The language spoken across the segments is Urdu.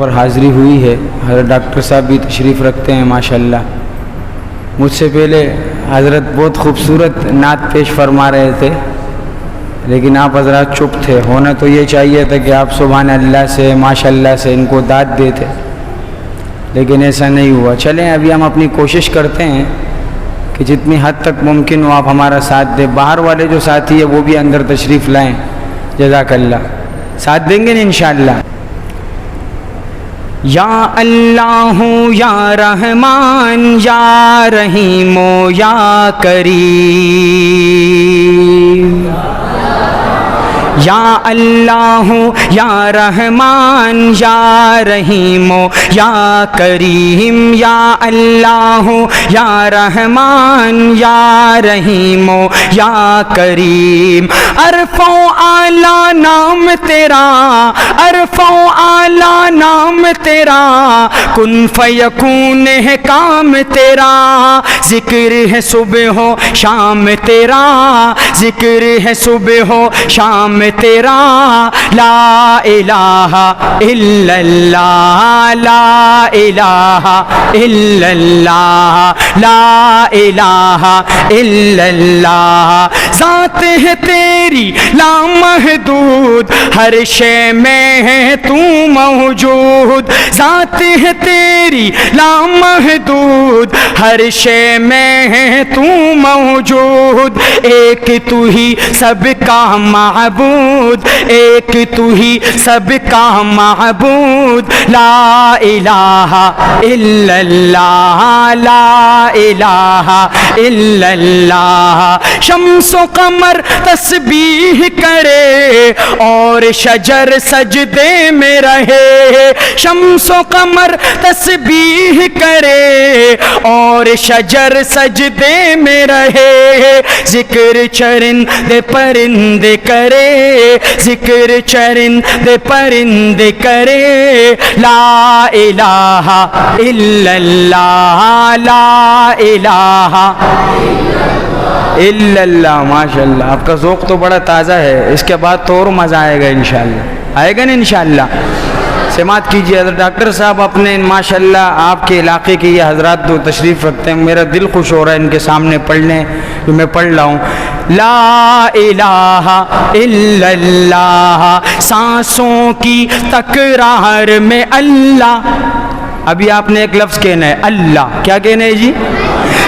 پر حاضری ہوئی ہے. حضرت ڈاکٹر صاحب بھی تشریف رکھتے ہیں ماشاءاللہ. مجھ سے پہلے حضرت بہت خوبصورت نعت پیش فرما رہے تھے، لیکن آپ حضرات چپ تھے. ہونا تو یہ چاہیے تھا کہ آپ سبحان اللہ سے ماشاءاللہ سے ان کو داد دیتے، لیکن ایسا نہیں ہوا. چلیں ابھی ہم اپنی کوشش کرتے ہیں کہ جتنی حد تک ممکن ہو آپ ہمارا ساتھ دیں. باہر والے جو ساتھی ہیں وہ بھی اندر تشریف لائیں. جزاک اللہ. ساتھ دیں گے نا انشاءاللہ. یا اللہ یا رحمان یا رحیم یا کریم. یا اللہ یا رحمان یا رحیم یا کریم. یا اللہ یا رحمان یا رحیم یا کریم. عرف و اعلیٰ نام تیرا، عرف و اعلیٰ نام تیرا، کن فیکون ہے کام تیرا. ذکر ہے صبح و شام تیرا، ذکر ہے صبح و شام تیرا. لا الہ الا اللہ، لا الہ الا اللہ، لا الہ الا اللہ. ذات ہے تیری لامحدود، ہر شے میں ہے تو موجود. ذات ہے تیری لامحدود، ہر شے میں ہے تو موجود. ایک تو ہی سب کا معبود، ایک تو ہی سب کا معبود. لا الہ الا اللہ، لا الہ الا اللہ. شمس و قمر تسبیح کرے اور شجر سجدے میں رہے. شمس و قمر تسبیح کرے اور شجر سجدے میں رہے. ذکر چرندے پرندے کرے، ذکر چرندے پرندے کرے. لا الہ الا اللہ، لا الہ الا اللہ. ماشاءاللہ آپ کا ذوق تو بڑا تازہ ہے. اس کے بعد تو اور مزہ آئے گا انشاءاللہ. آئے گا نا انشاءاللہ. سماعت کیجیے. حضرت ڈاکٹر صاحب اپنے ماشاءاللہ آپ کے علاقے کے یہ حضرات جو تشریف رکھتے ہیں، میرا دل خوش ہو رہا ہے ان کے سامنے پڑھنے جو میں پڑھ رہا ہوں. لا الہ الا اللہ، سانسوں کی تکرار میں اللہ. ابھی آپ نے ایک لفظ کہنا ہے اللہ. کیا کہنا ہے جی؟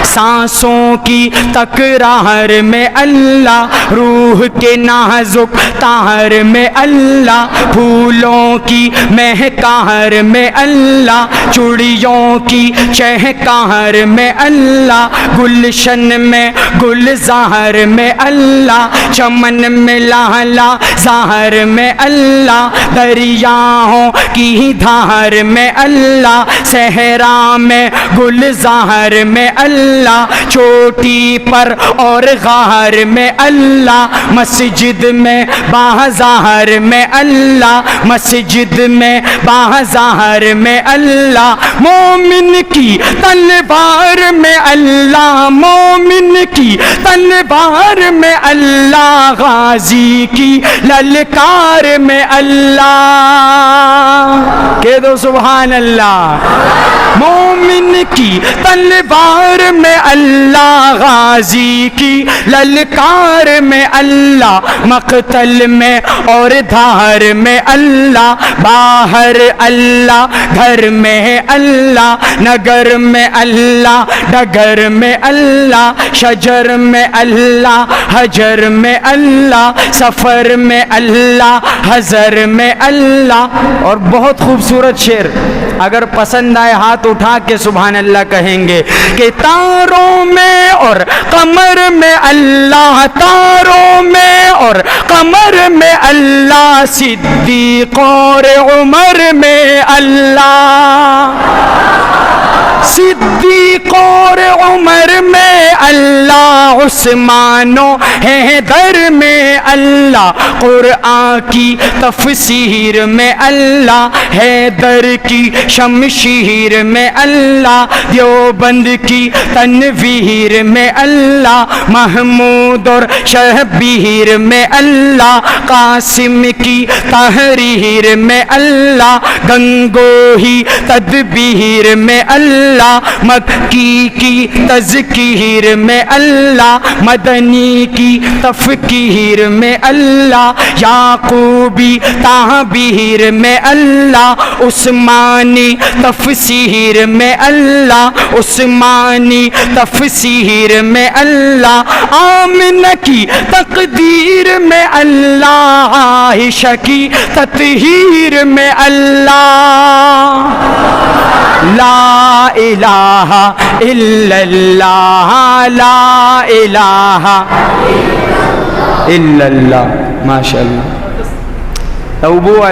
سانسوں کی تکرار میں اللہ، روح کے نازک تار میں اللہ، پھولوں کی مہکار میں اللہ، چڑیوں کی چہکار میں اللہ، گلشن میں گلزار میں اللہ، چمن میں لالا زہر میں اللہ، دریاؤں کی دھار میں اللہ، صحرا میں گلزار میں اللہ، چوٹی پر اور غار میں اللہ، مسجد میں بازار میں اللہ، مسجد میں بازار میں اللہ، مومن کی تلوار میں اللہ، مومن کی تلوار میں اللہ، غازی کی للکار میں اللہ. کہہ دو سبحان اللہ. مومن کی تلوار میں اللہ، غازی کی للکار میں اللہ، مقتل میں اور دھار میں اللہ، باہر اللہ گھر میں اللہ، نگر میں اللہ ڈگر میں اللہ، شجر میں اللہ حجر میں اللہ، سفر میں اللہ حضر میں اللہ. اور بہت خوبصورت شعر، اگر پسند آئے ہاتھ اٹھا کے سبحان اللہ کہیں گے کہ تاروں میں اور قمر میں اللہ، تاروں میں اور قمر میں اللہ، صدیق اور عمر میں اللہ، صدیق صدیق اور عمر میں اللہ، عثمان و حیدر میں اللہ، قرآن کی تفسیر میں اللہ، حیدر کی شمشیر میں اللہ، دیوبند کی تنویر میں اللہ، محمود اور شبیر میں اللہ، قاسم کی تحریر میں اللہ، گنگوہی تدبیر میں اللہ، مکی کی تذکیر میں اللہ، مدنی کی تفکیر میں اللہ، یعقوبی تعبیر میں اللہ، عثمانی تفسیر میں اللہ، عثمانی تفسیر میں اللہ، آمنہ کی تقدیر میں اللہ، عائشہ کی تطہیر میں اللہ، لا الہ الا اللہ، لا الہ الا اللہ. ما شاء اللہ. توبوا